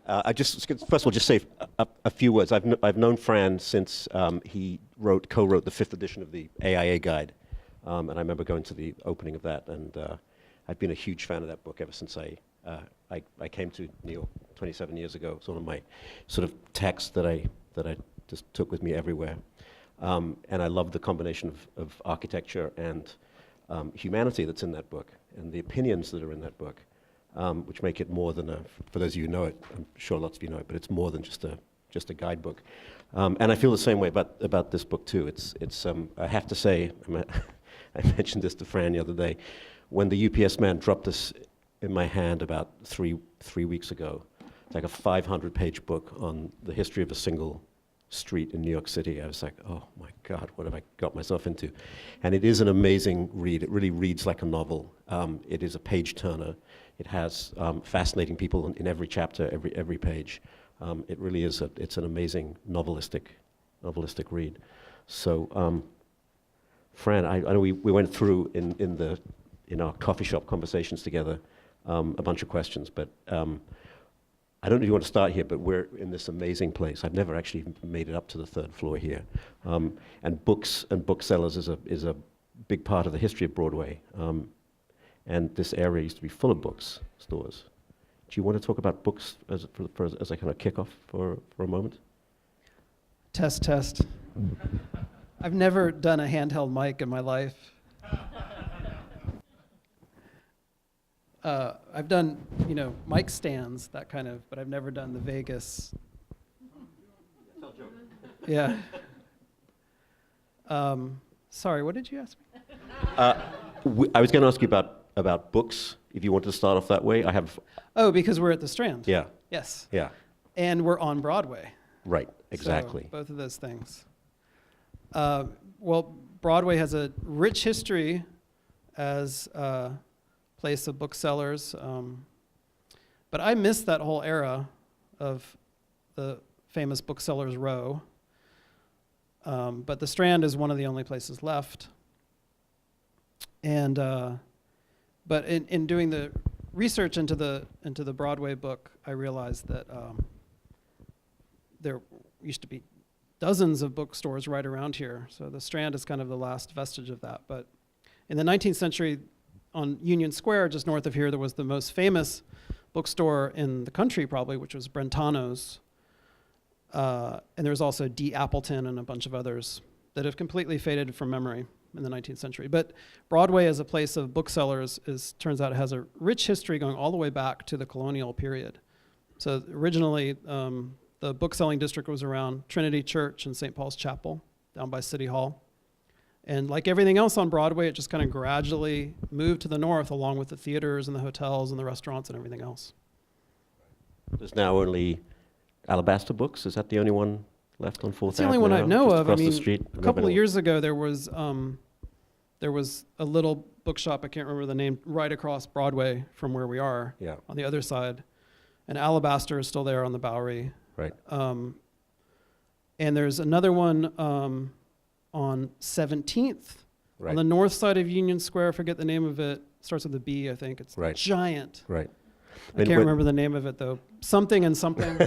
I just first of all just say a few words. I've known Fran since he co-wrote the 5th edition of the AIA Guide, and I remember going to the opening of that, and I've been a huge fan of that book ever since I came to New York 27 years ago. It's one of my sort of texts that I just took with me everywhere, and I love the combination of architecture and humanity that's in that book, and the opinions that are in that book. Which make it more than for those of you who know it, I'm sure lots of you know it, but it's more than just a guidebook. And I feel the same way about this book too. It's I have to say, I mentioned this to Fran the other day, when the UPS man dropped this in my hand about three weeks ago, it's like a 500-page book on the history of a single street in New York City. I was like, oh my God, what have I got myself into? And it is an amazing read. It really reads like a novel. It is a page turner. It has fascinating people in every chapter, every page. It really is. It's an amazing novelistic read. So, Fran, I know we went through in our coffee shop conversations together a bunch of questions, but I don't know if you want to start here, but we're in this amazing place. I've never actually made it up to the 3rd floor here, and books and booksellers is a big part of the history of Broadway. And this area used to be full of book stores. Do you want to talk about books as a kind of kickoff for a moment? Test. I've never done a handheld mic in my life. I've done, mic stands, that kind of, but I've never done the Vegas. Yeah. Sorry, what did you ask me? I was going to ask you about books, if you wanted to start off that way. Oh, because we're at the Strand. Yeah. Yes. Yeah. And we're on Broadway. Right, exactly. So both of those things. Well, Broadway has a rich history as a place of booksellers, but I miss that whole era of the famous Booksellers Row. But the Strand is one of the only places left. And but in doing the research into the Broadway book, I realized that there used to be dozens of bookstores right around here. So the Strand is kind of the last vestige of that. But in the 19th century, on Union Square, just north of here, there was the most famous bookstore in the country, probably, which was Brentano's. And there was also D. Appleton and a bunch of others that have completely faded from memory in the 19th century. But Broadway as a place of booksellers turns out it has a rich history going all the way back to the colonial period. So originally, the bookselling district was around Trinity Church and St. Paul's Chapel down by City Hall. And like everything else on Broadway, it just kind of gradually moved to the north along with the theaters and the hotels and the restaurants and everything else. There's now only Alabaster Books. Is that the only one left on 4th Avenue? It's the only one I know of. I mean, a couple of years ago, there was a little bookshop, I can't remember the name, right across Broadway from where we are, yeah, on the other side. And Alabaster is still there on the Bowery. Right. And there's another one on 17th, right, on the north side of Union Square. I forget the name of it. Starts with a B, I think. It's right, giant. Right. I can't remember the name of it, though. Something and something.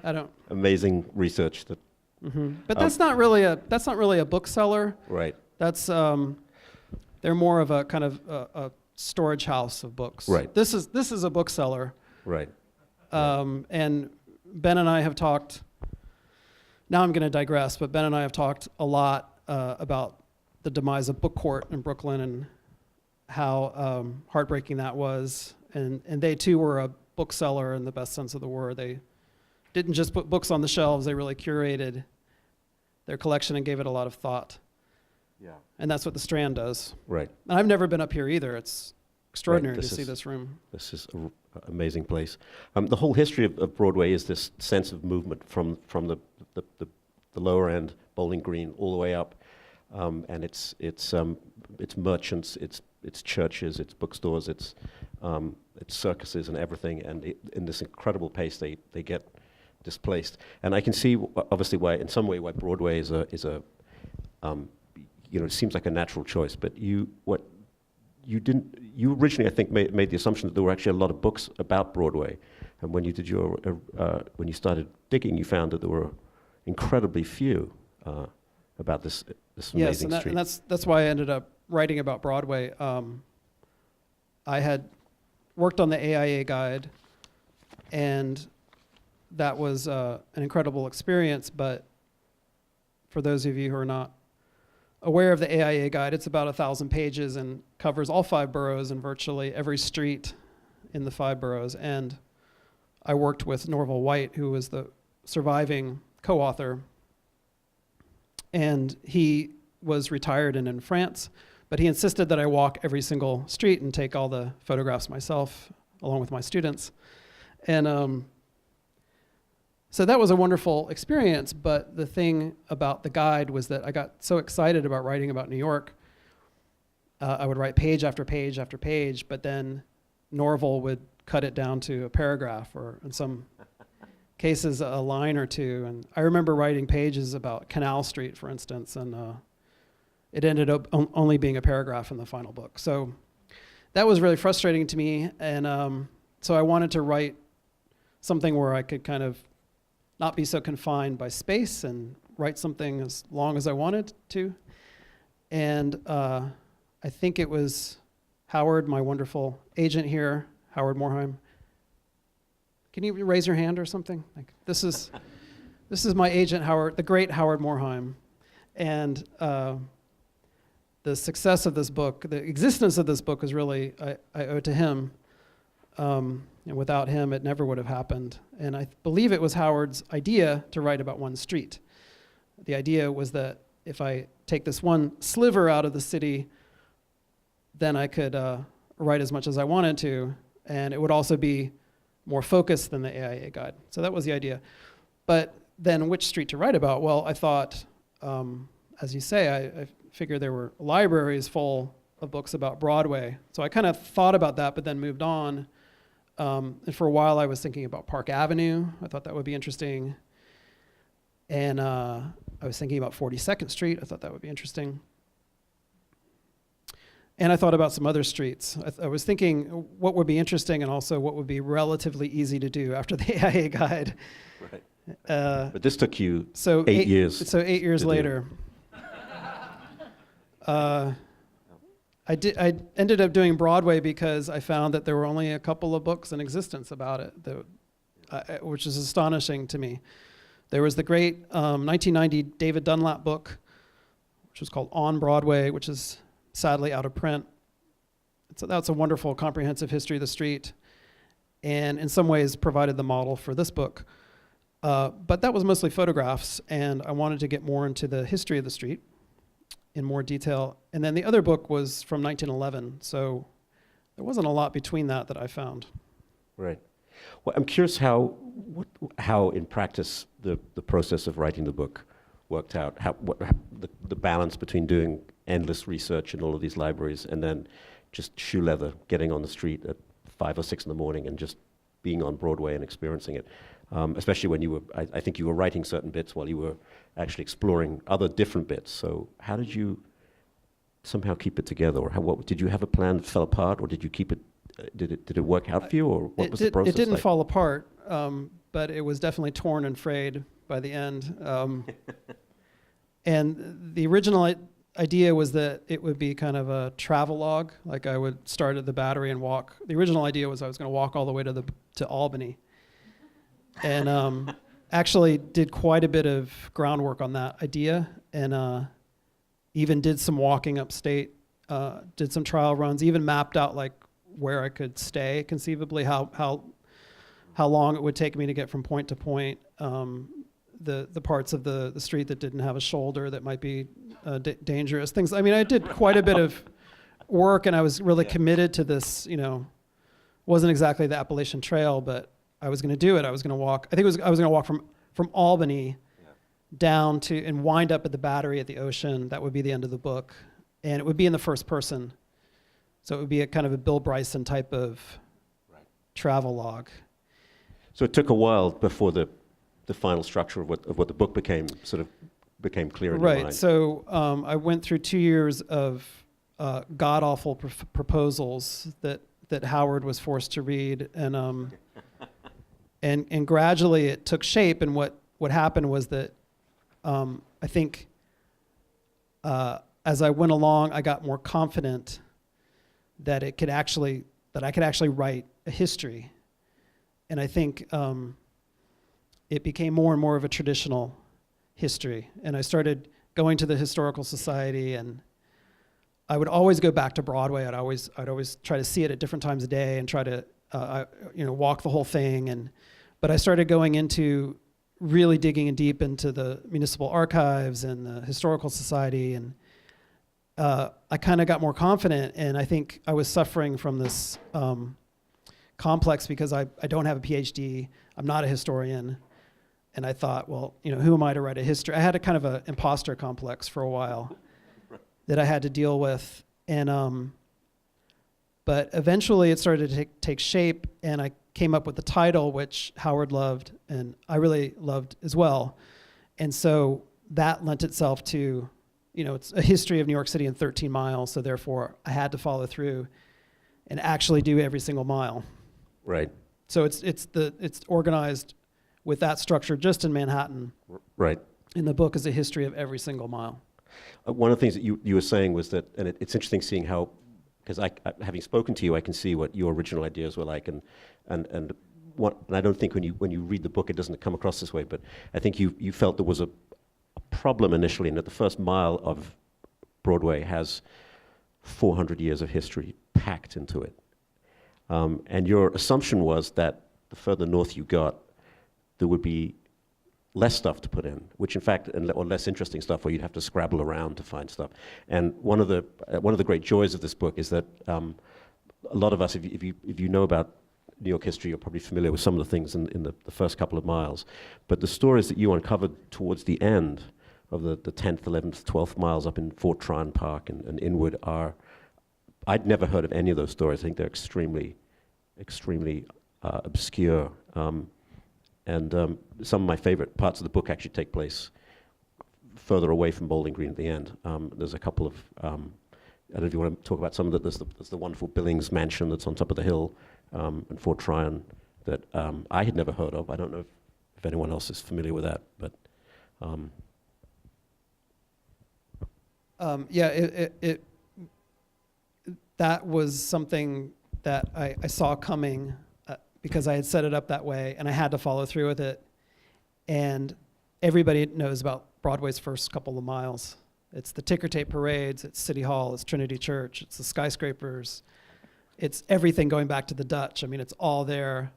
I don't. Amazing research. That. Mm-hmm. But that's not really a bookseller. Right. That's they're more of a kind of a storage house of books. Right. This is a bookseller. Right. And Ben and I have talked. Now I'm going to digress, but Ben and I have talked a lot about the demise of Book Court in Brooklyn and how heartbreaking that was. And they too were a bookseller in the best sense of the word. They didn't just put books on the shelves, they really curated their collection and gave it a lot of thought. Yeah. And that's what the Strand does. Right. And I've never been up here either. It's extraordinary to see this room. This is an amazing place. The whole history of Broadway is this sense of movement from the lower end, Bowling Green, all the way up, and it's merchants, it's churches, it's bookstores, it's circuses and everything, and in this incredible pace they get displaced. And I can see obviously why, in some way, why Broadway is a it seems like a natural choice. But you you originally, I think, made the assumption that there were actually a lot of books about Broadway. And when you did when you started digging, you found that there were incredibly few about this amazing Yes, street. and that's why I ended up writing about Broadway. I had worked on the AIA guide, and that was an incredible experience. But for those of you who are not aware of the AIA guide, it's about 1,000 pages and covers all 5 boroughs and virtually every street in the 5 boroughs. And I worked with Norval White, who was the surviving co-author, and he was retired and in France, but he insisted that I walk every single street and take all the photographs myself, along with my students. And so that was a wonderful experience, but the thing about the guide was that I got so excited about writing about New York. I would write page after page after page, but then Norval would cut it down to a paragraph, or in some cases a line or two. And I remember writing pages about Canal Street, for instance, and it ended up only being a paragraph in the final book. So that was really frustrating to me, and so I wanted to write something where I could kind of not be so confined by space and write something as long as I wanted to. And I think it was Howard, my wonderful agent here, Howard Morheim. Can you raise your hand or something? Like, this is my agent, Howard, the great Howard Morheim. And the success of this book, the existence of this book is really, I owe to him. And without him, it never would have happened. And I believe it was Howard's idea to write about one street. The idea was that if I take this one sliver out of the city, then I could write as much as I wanted to, and it would also be more focused than the AIA guide. So that was the idea. But then which street to write about? Well, I thought, as you say, I figured there were libraries full of books about Broadway. So I kind of thought about that, but then moved on. And for a while, I was thinking about Park Avenue. I thought that would be interesting. And I was thinking about 42nd Street. I thought that would be interesting. And I thought about some other streets. I was thinking what would be interesting and also what would be relatively easy to do after the AIA guide. Right. But this took you 8 years. So 8 years later. I ended up doing Broadway because I found that there were only a couple of books in existence about it, which is astonishing to me. There was the great 1990 David Dunlap book, which was called On Broadway, which is sadly out of print. So that's a wonderful comprehensive history of the street, and in some ways provided the model for this book. But that was mostly photographs, and I wanted to get more into the history of the street in more detail. And then the other book was from 1911, so there wasn't a lot between that I found. Right. Well, I'm curious how in practice the process of writing the book worked out, the balance between doing endless research in all of these libraries and then just shoe leather, getting on the street at 5 or 6 in the morning and just being on Broadway and experiencing it. Especially when you were, I think you were writing certain bits while you were actually exploring other different bits. So how did you somehow keep it together? Or what did you have a plan that fell apart, or did you keep it, did it work out for you, or what was the process It didn't like? fall apart, but it was definitely torn and frayed by the end. And the original idea was that it would be kind of a travelogue, like I would start at the Battery and walk. The original idea was I was going to walk all the way to Albany. And actually did quite a bit of groundwork on that idea, and even did some walking upstate, did some trial runs, even mapped out like where I could stay, conceivably how long it would take me to get from point to point, the parts of the street that didn't have a shoulder that might be dangerous, things. I mean, I did quite a bit of work, and I was really committed to this, wasn't exactly the Appalachian Trail, but I was going to do it. I was going to walk. I was going to walk from Albany down to and wind up at the Battery at the ocean. That would be the end of the book, and it would be in the first person. So it would be a kind of a Bill Bryson type of travelogue. So it took a while before the final structure of what the book became clear in your mind. Right. So I went through 2 years of god-awful proposals that Howard was forced to read, and gradually it took shape. And what happened was that I think as I went along, I got more confident that I could actually write a history, and I think it became more and more of a traditional history. And I started going to the Historical Society, and I would always go back to Broadway. I'd always try to see it at different times of day and try to walk the whole thing. But I started going into really digging in deep into the municipal archives and the Historical Society, and I kind of got more confident. And I think I was suffering from this complex because I don't have a PhD. I'm not a historian. And I thought, well, who am I to write a history? I had a kind of an imposter complex for a while that I had to deal with. And but eventually it started to take shape, and I came up with the title, which Howard loved and I really loved as well. And so that lent itself to, it's a history of New York City in 13 miles. So therefore I had to follow through and actually do every single mile. Right. So it's organized with that structure just in Manhattan. Right. And the book is a history of every single mile. One of the things that you were saying was that, and it's interesting seeing how, because having spoken to you, I can see what your original ideas were like, and I don't think when you read the book it doesn't come across this way, but I think you felt there was a problem initially, and that the first mile of Broadway has 400 years of history packed into it, and your assumption was that the further north you got, there would be less stuff to put in, which in fact, or less interesting stuff, or you'd have to scrabble around to find stuff. And one of the great joys of this book is that a lot of us, if you know about New York history, you're probably familiar with some of the things in the first couple of miles. But the stories that you uncovered towards the end of the 10th, 11th, 12th miles up in Fort Tryon Park and inward I'd never heard of any of those stories. I think they're extremely, extremely obscure. And some of my favorite parts of the book actually take place further away from Bowling Green at the end. There's a couple of, I don't know if you want to talk about some of that. There's the wonderful Billings mansion that's on top of the hill in Fort Tryon that I had never heard of. I don't know if anyone else is familiar with that, but. That was something that I saw coming because I had set it up that way, and I had to follow through with it. And everybody knows about Broadway's first couple of miles. It's the ticker tape parades, it's City Hall, it's Trinity Church, it's the skyscrapers, it's everything going back to the Dutch. I mean, it's all there.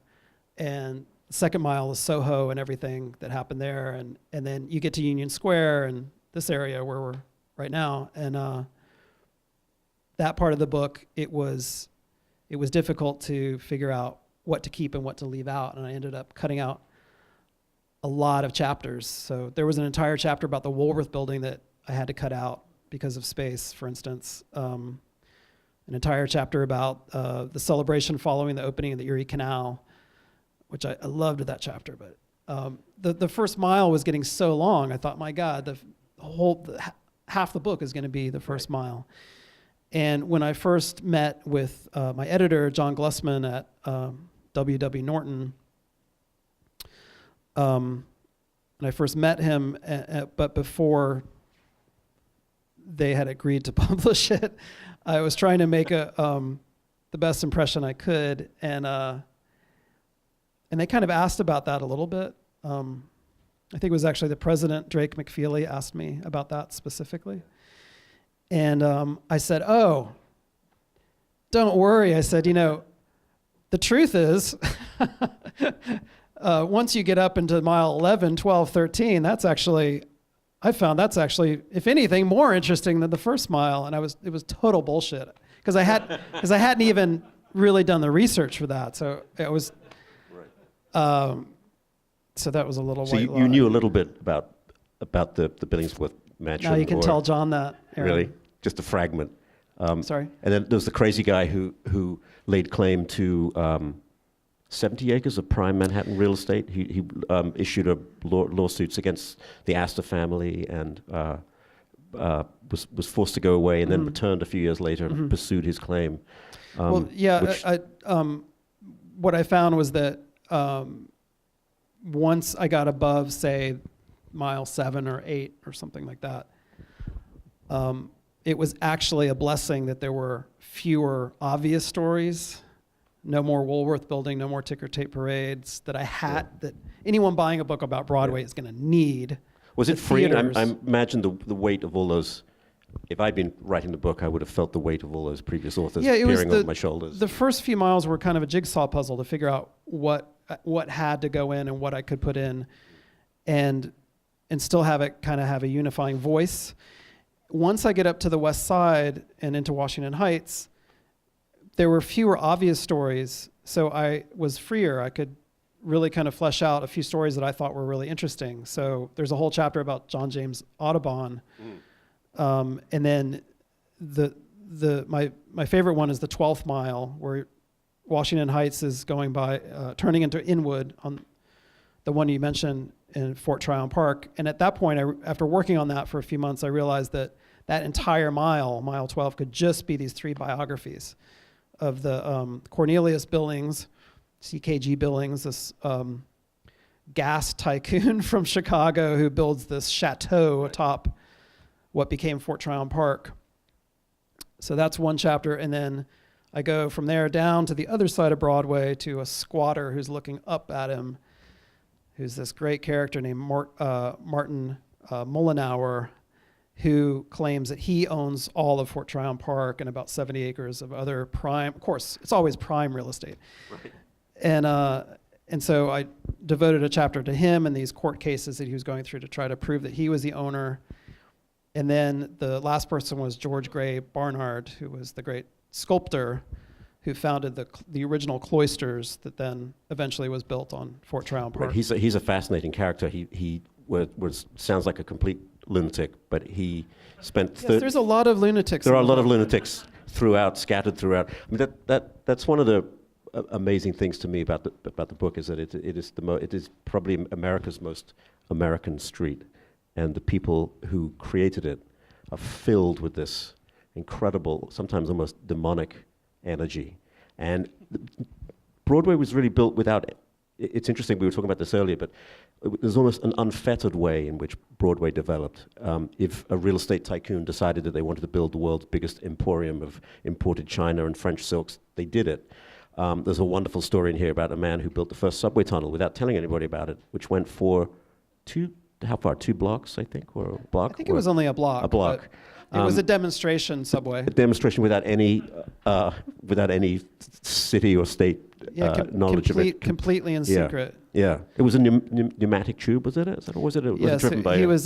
And the second mile is Soho and everything that happened there. And then you get to Union Square and this area where we're right now. And that part of the book, it was difficult to figure out what to keep and what to leave out. And I ended up cutting out a lot of chapters. So there was an entire chapter about the Woolworth building that I had to cut out because of space, for instance. An entire chapter about the celebration following the opening of the Erie Canal, which I loved that chapter. But the first mile was getting so long, I thought, my God, half the book is going to be the first mile. And when I first met with my editor, John Glusman at W.W. Norton, and I first met him, but before they had agreed to publish it, I was trying to make the best impression I could, and they kind of asked about that a little bit. I think it was actually the president, Drake McFeely, asked me about that specifically. And I said, oh, don't worry. I said, the truth is, once you get up into mile 11, 12, 13, I found that's actually, if anything, more interesting than the first mile. And it was total bullshit because I hadn't even really done the research for that. So it was, so that was a little white lie. You knew a little bit about the Billingsworth mansion. Now you can tell John that, Aaron. Really? Just a fragment. Sorry? And then there was the crazy guy who laid claim to 70 acres of prime Manhattan real estate. He issued lawsuits against the Astor family and was forced to go away and then Mhm. returned a few years later and pursued his claim. Well, yeah, which- what I found was that once I got above, say, mile 7 or 8 or something like that, it was actually a blessing that there were fewer obvious stories, no more Woolworth building, no more ticker tape parades that I had, that anyone buying a book about Broadway is going to need. Was it The freeing? theaters. I imagine the weight of all those. If I'd been writing the book, I would have felt the weight of all those previous authors Yeah, it was peering over my shoulders. the first few miles were kind of a jigsaw puzzle to figure out what had to go in and what I could put in, and still have it kind of have a unifying voice. Once I get up to the west side and into Washington Heights, there were fewer obvious stories, so I was freer. I could really kind of flesh out a few stories that I thought were really interesting. So there's a whole chapter about John James Audubon. And then my favorite one is the 12th Mile, where Washington Heights is going by, turning into Inwood, on the one you mentioned in Fort Tryon Park. And at that point, after working on that for a few months, I realized that entire mile, mile 12, could just be these 3 biographies of the Cornelius Billings, CKG Billings, this gas tycoon from Chicago who builds this chateau atop what became Fort Tryon Park. So that's one chapter, and then I go from there down to the other side of Broadway to a squatter who's looking up at him, who's this great character named Martin Mullenauer, who claims that he owns all of Fort Tryon Park and about 70 acres of other prime, of course, it's always prime real estate. Right. And so I devoted a chapter to him and these court cases that he was going through to try to prove that he was the owner. And then the last person was George Gray Barnard, who was the great sculptor who founded the original cloisters that then eventually was built on Fort Tryon Park. Right. He's a fascinating character. He sounds like a complete lunatic, but he spent. Yes, there's a lot of lunatics. There are a in the lot of book. lunatics scattered throughout. I mean, that's one of the amazing things to me about the book, is that it is probably America's most American street, and the people who created it are filled with this incredible, sometimes almost demonic energy. And Broadway was really built without. It's interesting, we were talking about this earlier, but there's almost an unfettered way in which Broadway developed. If a real estate tycoon decided that they wanted to build the world's biggest emporium of imported china and French silks, they did it. There's a wonderful story in here about a man who built the first subway tunnel without telling anybody about it, which went for 2 blocks, I think, or a block? I think it was only a block. A block. It was a demonstration subway. A demonstration without any city or state knowledge of it. Completely in Yeah. secret. Yeah, it was a pneumatic tube, was it? Or was it? Was it driven by? His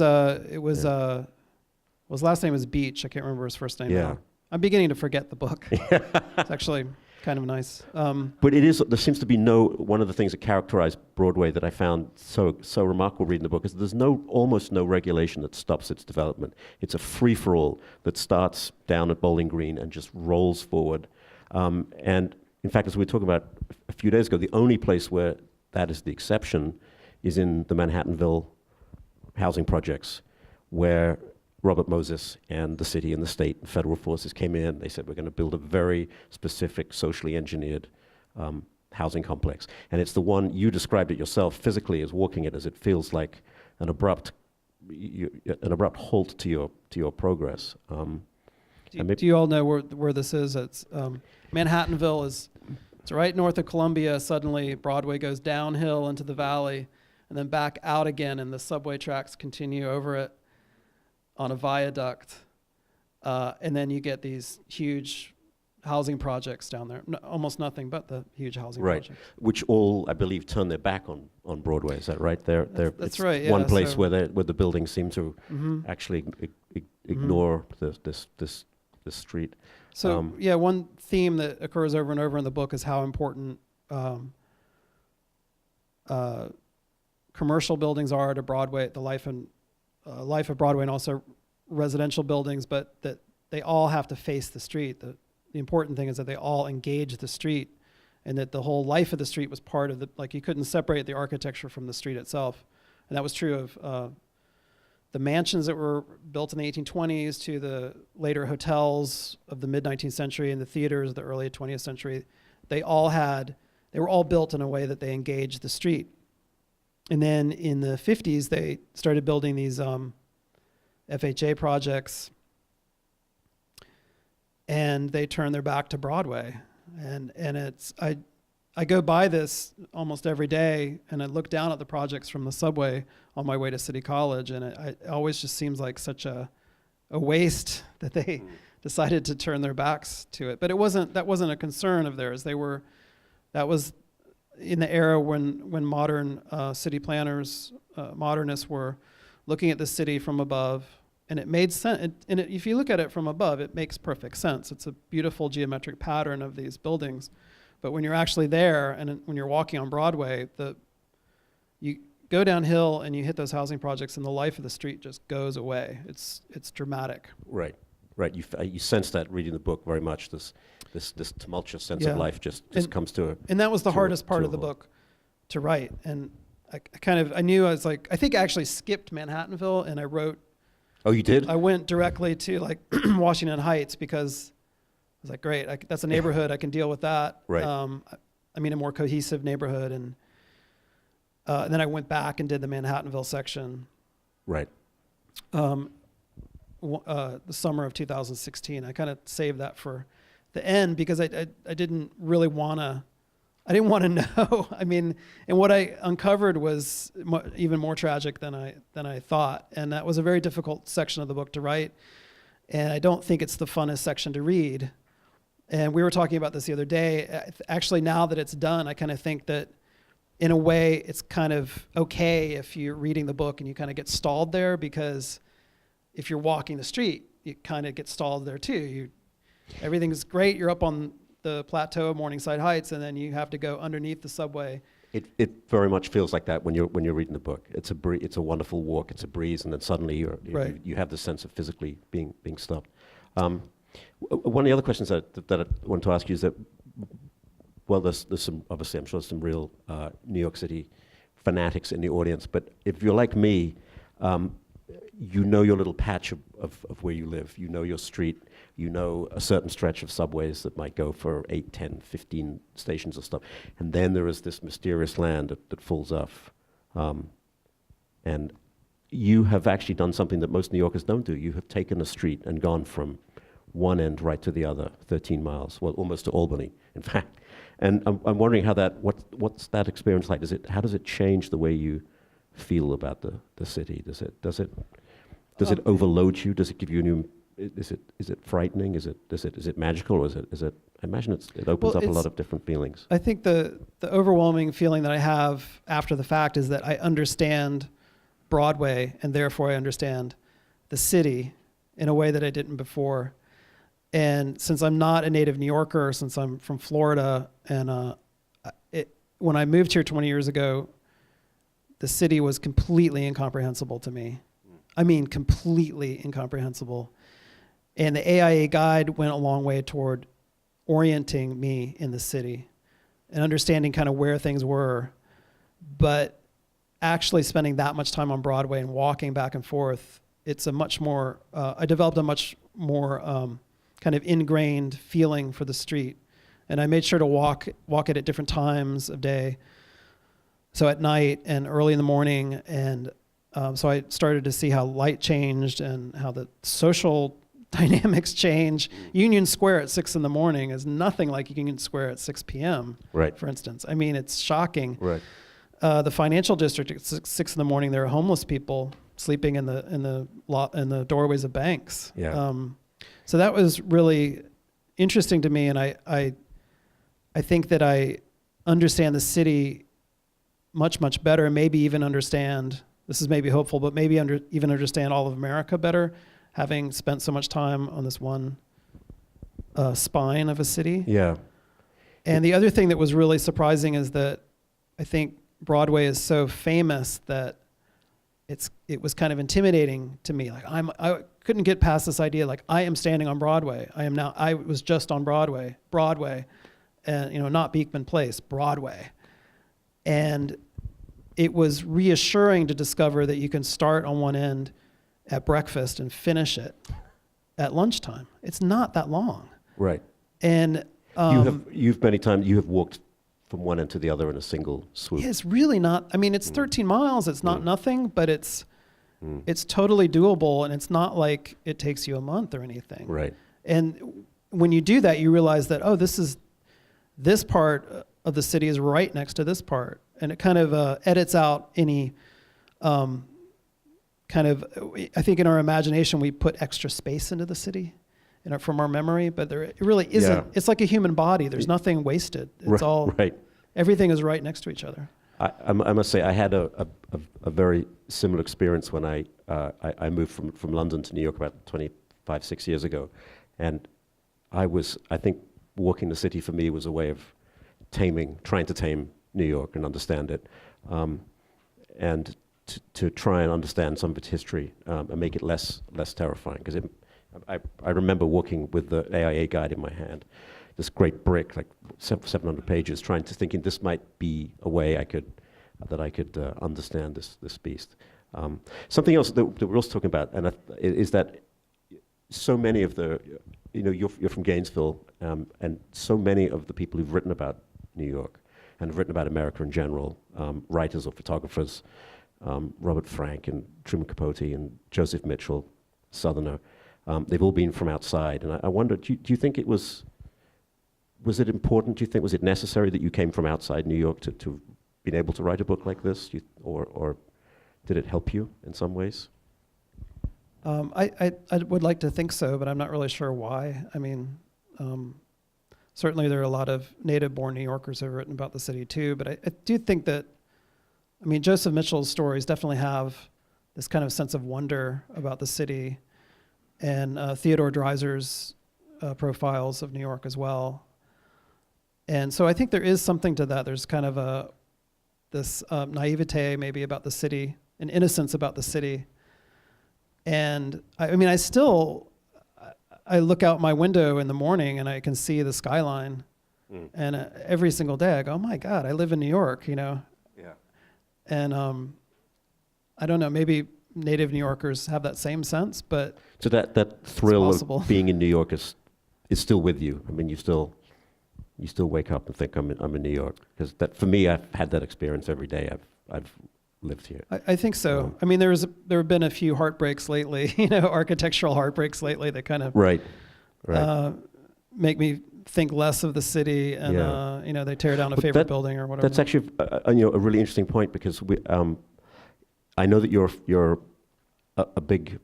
last name was Beach. I can't remember his first name Yeah. now. I'm beginning to forget the book. It's actually kind of nice. But there seems to be one of the things that characterized Broadway that I found so remarkable reading the book is there's almost no regulation that stops its development. It's a free-for-all that starts down at Bowling Green and just rolls forward. And in fact, as we were talking about a few days ago, the only place where that is the exception is in the Manhattanville housing projects, where Robert Moses and the city and the state and federal forces came in. They said, we're going to build a very specific, socially engineered housing complex. And it's the one, you described it yourself physically as walking it, as it feels like an abrupt halt to your progress. Do you all know where this is? It's Manhattanville it's right north of Columbia. Suddenly Broadway goes downhill into the valley and then back out again, and the subway tracks continue over it on a viaduct. And then you get these huge housing projects down there. Almost nothing but the huge housing projects. Which all, I believe, turn their back on Broadway. Is that right? That's it's right, yeah. one place where the buildings seem to actually ignore this street. So one theme that occurs over and over in the book is how important commercial buildings are to Broadway, the life of Broadway, and also residential buildings, but that they all have to face the street. The important thing is that they all engage the street, and that the whole life of the street was part of you couldn't separate the architecture from the street itself. And that was true of the mansions that were built in the 1820s to the later hotels of the mid-19th century and the theaters of the early 20th century, they were all built in a way that they engaged the street. And then in the 50s, they started building these FHA projects, and they turned their back to Broadway. And I go by this almost every day, and I look down at the projects from the subway on my way to City College, and it always just seems like such a waste that they decided to turn their backs to it. But that wasn't a concern of theirs. That was in the era when modern city planners, modernists were looking at the city from above, and it made sense. And if you look at it from above, it makes perfect sense. It's a beautiful geometric pattern of these buildings. But when you're actually there and when you're walking on Broadway, you go downhill and you hit those housing projects, and the life of the street just goes away. It's dramatic. Right. You sense that reading the book very much. This tumultuous sense of life just comes to a. And that was the hardest part of the book to write. And I knew I think I actually skipped Manhattanville, and I wrote. Oh, you did? I went directly to Washington Heights because I was like, great, that's a neighborhood, I can deal with that. Right. A more cohesive neighborhood, and then I went back and did the Manhattanville section. Right. The summer of 2016. I kind of saved that for the end because I didn't really want to. I didn't want to know. And what I uncovered was even more tragic than I thought, and that was a very difficult section of the book to write. And I don't think it's the funnest section to read. And we were talking about this the other day. Actually, now that it's done, I kind of think that in a way it's kind of okay if you're reading the book and you kind of get stalled there, because if you're walking the street, you kind of get stalled there too. Everything's great. You're up on the plateau of Morningside Heights, and then you have to go underneath the subway. It very much feels like that when you're reading the book. It's a wonderful walk. It's a breeze, and then suddenly you have the sense of physically being stopped. One of the other questions that I want to ask you is that, well, there's some, obviously, I'm sure there's some real New York City fanatics in the audience, but if you're like me, you know your little patch of where you live. You know your street. You know a certain stretch of subways that might go for 8, 10, 15 stations or stuff. And then there is this mysterious land that falls off. And you have actually done something that most New Yorkers don't do. You have taken a street and gone from one end right to the other, 13 miles, well, almost to Albany, in fact. And I'm wondering what's that experience like? How does it change the way you feel about the city? Does it overload you? Does it give you a new? Is it frightening? Is it magical? Or is it? I imagine it opens up a lot of different feelings. I think the overwhelming feeling that I have after the fact is that I understand Broadway, and therefore I understand the city in a way that I didn't before. And since I'm not a native New Yorker, since I'm from Florida, and when I moved here 20 years ago, the city was completely incomprehensible to me. Completely incomprehensible. And the AIA guide went a long way toward orienting me in the city and understanding kind of where things were. But actually spending that much time on Broadway and walking back and forth, it's a much more, I developed a much more kind of ingrained feeling for the street. And I made sure to walk it at different times of day. So at night and early in the morning. And so I started to see how light changed and how the social dynamics change. Union Square at 6 in the morning is nothing like Union Square at 6 p.m. Right. For instance. It's shocking. Right. The financial district at 6 in the morning, there are homeless people sleeping in the doorways of banks. Yeah. So that was really interesting to me, and I think that I understand the city much, much better, and maybe even understand, this is maybe hopeful, but maybe even understand all of America better, having spent so much time on this one spine of a city. Yeah. And the other thing that was really surprising is that I think Broadway is so famous that it was kind of intimidating to me. Like I couldn't get past this idea, like I am standing on Broadway. I was just on Broadway, and not Beekman Place, Broadway. And it was reassuring to discover that you can start on one end at breakfast and finish it at lunchtime. It's not that long. Right. And You've many times, you have walked from one end to the other in a single swoop. it's really not, I mean, it's 13 miles, it's not nothing, but it's totally doable, and it's not like it takes you a month or anything. Right. And when you do that, you realize that, oh, this part of the city is right next to this part. And it kind of edits out any kind of, I think in our imagination, we put extra space into the city from our memory, but it really isn't. Yeah. It's like a human body. There's nothing wasted. It's all, right. Everything is right next to each other. I must say, I had a very similar experience when I moved from London to New York about 6 years ago. And I think walking the city for me was a way of trying to tame New York and understand it. And to try and understand some of its history and make it less terrifying. Because I remember walking with the AIA guide in my hand, this great brick, like 700 pages, thinking this might be a way I could understand this beast. Something else that we're also talking about, and is that so many of you're from Gainesville, and so many of the people who've written about New York and have written about America in general, writers or photographers, Robert Frank and Truman Capote and Joseph Mitchell, Southerner, they've all been from outside. And I wonder, do you think it was it important? Do you think, was it necessary that you came from outside New York to be able to write a book like this? Or did it help you in some ways? I would like to think so, but I'm not really sure why. I mean, certainly there are a lot of native-born New Yorkers who have written about the city too, but I do think that, I mean, Joseph Mitchell's stories definitely have this kind of sense of wonder about the city, and Theodore Dreiser's profiles of New York as well. And so I think there is something to that. There's kind of this naivete maybe about the city, an innocence about the city. And I mean, I look out my window in the morning and I can see the skyline. And every single day I go, oh my God, I live in New York, you know? Yeah. And I don't know, maybe native New Yorkers have that same sense, but so that thrill of being in New York is still with you. I mean, you still wake up and think I'm in New York, because that, for me, I've had that experience every day. I've lived here. I think so. I mean, there have been a few heartbreaks lately, you know, architectural heartbreaks lately that kind of right. make me think less of the city, and you know, they tear down a favorite building or whatever. That's actually a really interesting point, because I know that you're a big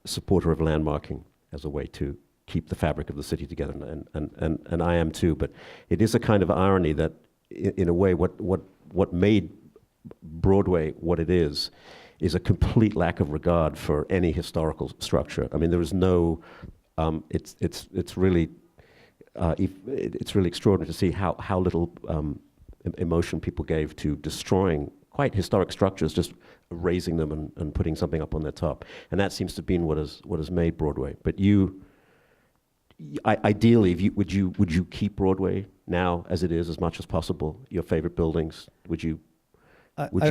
supporter of landmarking as a way to keep the fabric of the city together, and I am too. But it is a kind of irony that, in a way, what made Broadway what it is a complete lack of regard for any historical structure. I mean, there is no. It's really extraordinary to see how little emotion people gave to destroying quite historic structures, just raising them and putting something up on their top. And that seems to have been what has made Broadway. But ideally, would you keep Broadway now as it is as much as possible? Your favorite buildings? Would you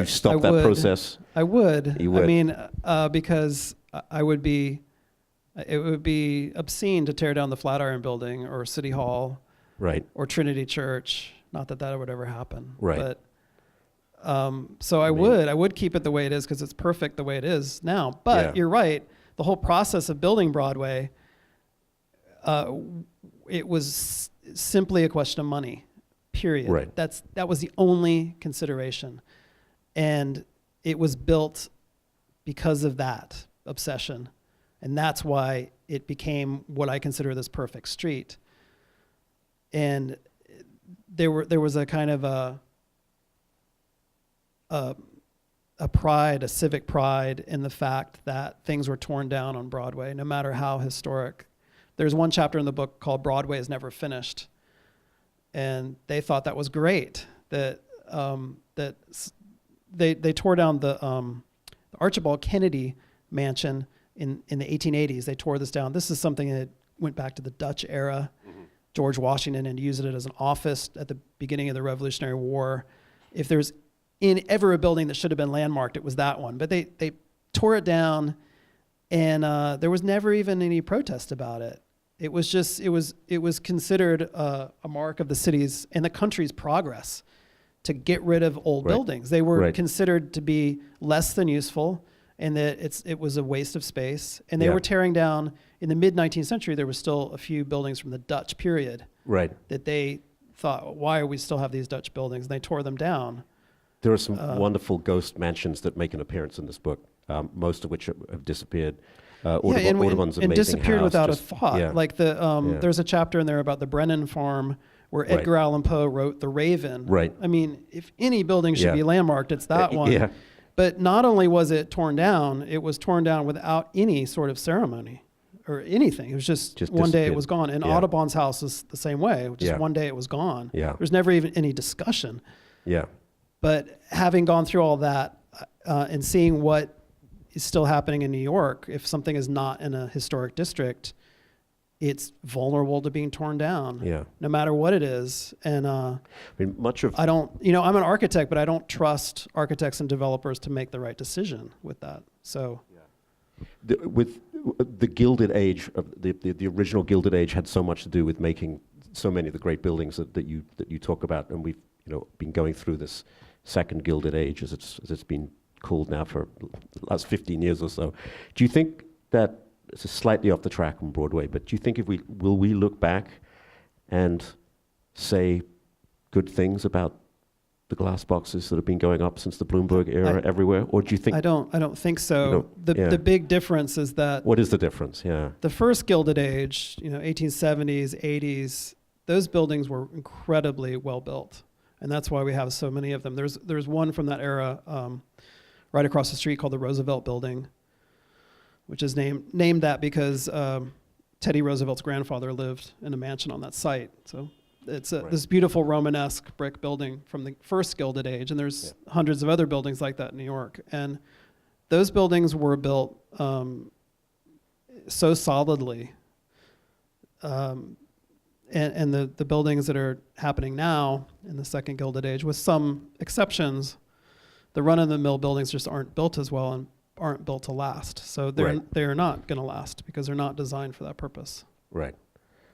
stop that process? I would. You would. I mean, because it would be obscene to tear down the Flatiron Building or City Hall, right, or Trinity Church. Not that would ever happen. Right. But so I would keep it the way it is, because it's perfect the way it is now. But you're right. The whole process of building Broadway, it was simply a question of money. Period. Right. That was the only consideration. And it was built because of that obsession. And that's why it became what I consider this perfect street. And there was a kind of a pride, a civic pride in the fact that things were torn down on Broadway, no matter how historic. There's one chapter in the book called Broadway is Never Finished. And they thought that was great, that they tore down the Archibald Kennedy mansion in the 1880s. They tore this down. This is something that went back to the Dutch era. Mm-hmm. George Washington had used it as an office at the beginning of the Revolutionary War. If there's ever a building that should have been landmarked, it was that one. But they tore it down, and there was never even any protest about it. It was just, it was considered a mark of the city's and the country's progress to get rid of old buildings. They were considered to be less than useful, and that it was a waste of space. And they were tearing down, in the mid-19th century, there were still a few buildings from the Dutch period that they thought, why do we still have these Dutch buildings? And they tore them down. There are some wonderful ghost mansions that make an appearance in this book, most of which have disappeared. Audubon's amazing disappeared house, without a thought. Like there's a chapter in there about the Brennan farm where Edgar Allan Poe wrote The Raven. I mean, if any building should be landmarked, it's that one. But not only was it torn down, it was torn down without any sort of ceremony or anything. It was just one day it was gone. And Audubon's house is the same way. Just one day it was gone. There's never even any discussion. But having gone through all that and seeing what is still happening in New York, if something is not in a historic district, it's vulnerable to being torn down, no matter what it is. And I mean, I don't, I'm an architect, but I don't trust architects and developers to make the right decision with that. So, with the Gilded Age, the original Gilded Age had so much to do with making so many of the great buildings that you talk about, and we've been going through this second Gilded Age, as it's been called now for the last 15 years or so. Do you think that, it's slightly off the track on Broadway, but do you think will we look back and say good things about the glass boxes that have been going up since the Bloomberg era everywhere? Or do you think... I don't think so. The big difference is that... What is the difference? The first Gilded Age, 1870s, 80s, those buildings were incredibly well built. And that's why we have so many of them. There's one from that era right across the street called the Roosevelt Building, which is named that because Teddy Roosevelt's grandfather lived in a mansion on that site. So it's this beautiful Romanesque brick building from the first Gilded Age, and there's hundreds of other buildings like that in New York. And those buildings were built so solidly. And the buildings that are happening now in the second Gilded Age, with some exceptions, the run-of-the-mill buildings just aren't built as well and aren't built to last. So they're not going to last because they're not designed for that purpose.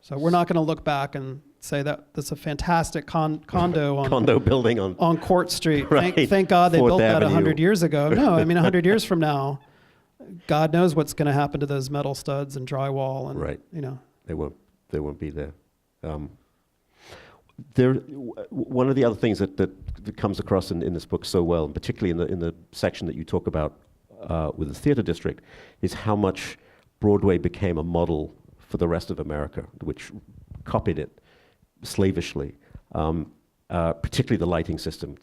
So we're not going to look back and say that that's a fantastic condo building on Court Street. Thank God they built that 100 years ago. No, I mean 100 years from now, God knows what's going to happen to those metal studs and drywall, and they won't be there. One of the other things that comes across in this book so well, and particularly in the section that you talk about with the theater district, is how much Broadway became a model for the rest of America, which copied it slavishly, particularly the lighting system,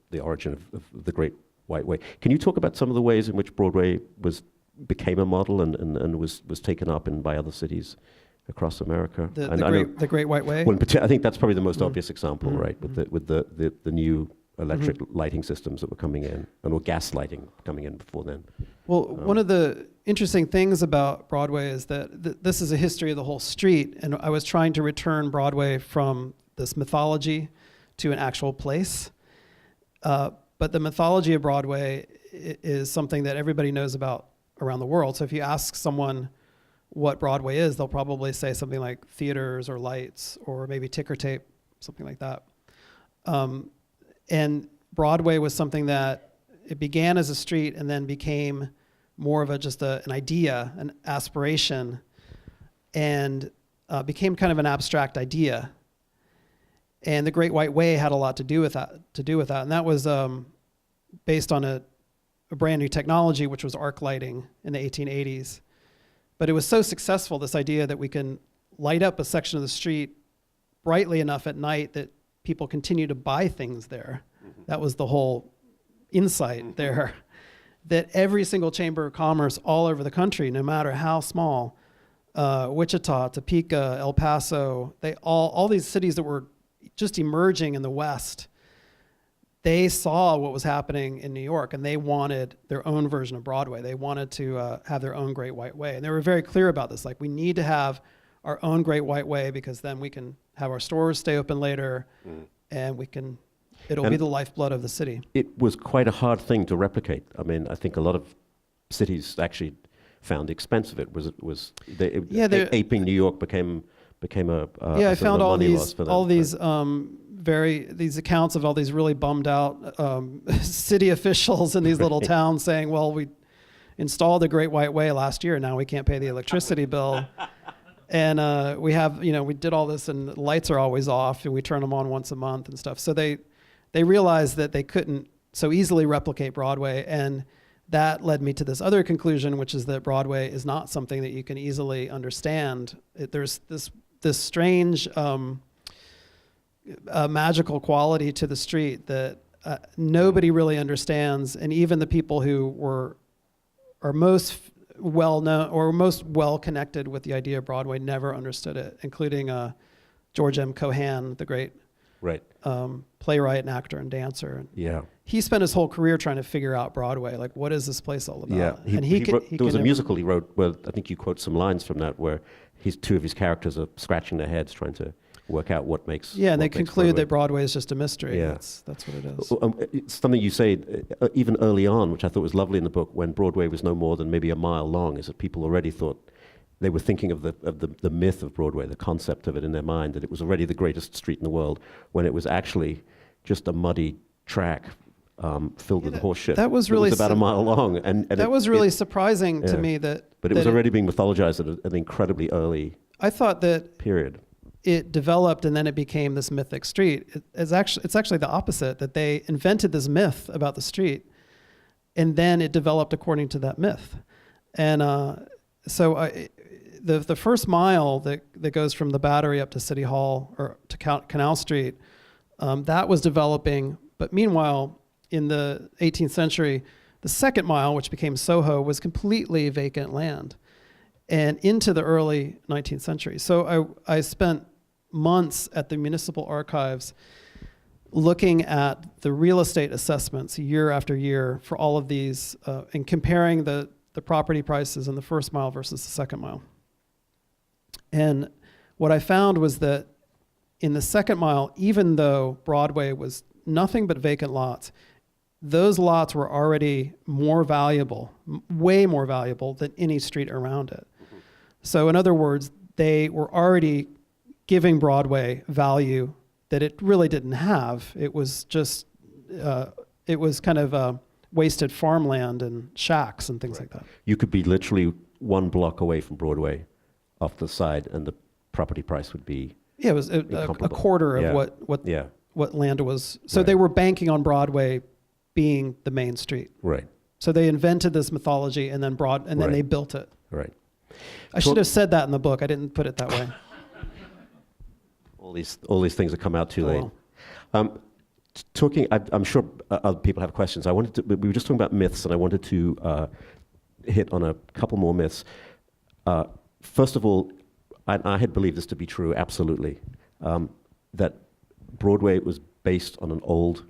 the origin of the Great White Way. Can you talk about some of the ways in which Broadway became a model and was taken up by other cities across America? The Great White Way? Well, I think that's probably the most obvious example, right? With the new electric lighting systems that were coming in, or gas lighting coming in before then. Well, one of the interesting things about Broadway is that this is a history of the whole street, and I was trying to return Broadway from this mythology to an actual place. But the mythology of Broadway is something that everybody knows about around the world. So if you ask someone what Broadway is, they'll probably say something like theaters or lights or maybe ticker tape, something like that. And Broadway was something that it began as a street and then became more of an idea, an aspiration, and became kind of an abstract idea. And the Great White Way had a lot to do with that. And that was based on a brand new technology, which was arc lighting in the 1880s. But it was so successful, this idea that we can light up a section of the street brightly enough at night that people continue to buy things there. That was the whole insight there. That every single chamber of commerce all over the country, no matter how small, Wichita, Topeka, El Paso, all these cities that were just emerging in the West, they saw what was happening in New York, and they wanted their own version of Broadway. They wanted to have their own Great White Way. And they were very clear about this. Like, we need to have our own Great White Way because then we can have our stores stay open later, and it'll be the lifeblood of the city. It was quite a hard thing to replicate. I mean, I think a lot of cities actually found the expense of it. Yeah, aping New York became a yeah, I sort of found a all money these loss for them. all these these accounts of all these really bummed out city officials in these little towns saying, "Well, we installed the Great White Way last year, now we can't pay the electricity bill." And we have, we did all this and the lights are always off and we turn them on once a month and stuff. So they realized that they couldn't so easily replicate Broadway. And that led me to this other conclusion, which is that Broadway is not something that you can easily understand. There's this strange magical quality to the street that nobody really understands. And even the people who are most well known or most well connected with the idea of Broadway never understood it, including George M. Cohan, the great playwright and actor and dancer. And yeah, he spent his whole career trying to figure out Broadway, like what is this place all about? Yeah, there was a musical he wrote where I think you quote some lines from that where two of his characters are scratching their heads trying to work out what makes. Yeah, and they conclude Broadway. that Broadway is just a mystery. Yeah. That's what it is. It's something you say even early on, which I thought was lovely in the book, when Broadway was no more than maybe a mile long, is that people already thought they were thinking of the myth of Broadway, the concept of it in their mind, that it was already the greatest street in the world, when it was actually just a muddy track filled with horse shit. That was really it was about a mile long, and that was really surprising to me that. But it was already being mythologized at an incredibly early. I thought that period. It developed and then it became this mythic street. It's actually the opposite, that they invented this myth about the street and then it developed according to that myth. And the first mile that goes from the Battery up to City Hall or to Canal Street, that was developing. But meanwhile, in the 18th century, the second mile, which became Soho, was completely vacant land and into the early 19th century. So I spent months at the municipal archives looking at the real estate assessments year after year for all of these and comparing the property prices in the first mile versus the second mile. And what I found was that in the second mile, even though Broadway was nothing but vacant lots, those lots were already more valuable, way more valuable than any street around it. Mm-hmm. So in other words, they were already giving Broadway value that it really didn't have. It was just, it was kind of wasted farmland and shacks and things like that. You could be literally 1 block away from Broadway off the side and the property price would be it was a quarter of what land was. So they were banking on Broadway being the main street. Right. So they invented this mythology and then then they built it. Right. I should have said that in the book. I didn't put it that way. All these things have come out too late. Well. I'm sure other people have questions. We were just talking about myths, and I wanted to hit on a couple more myths. First of all, I had believed this to be true, absolutely, that Broadway was based on an old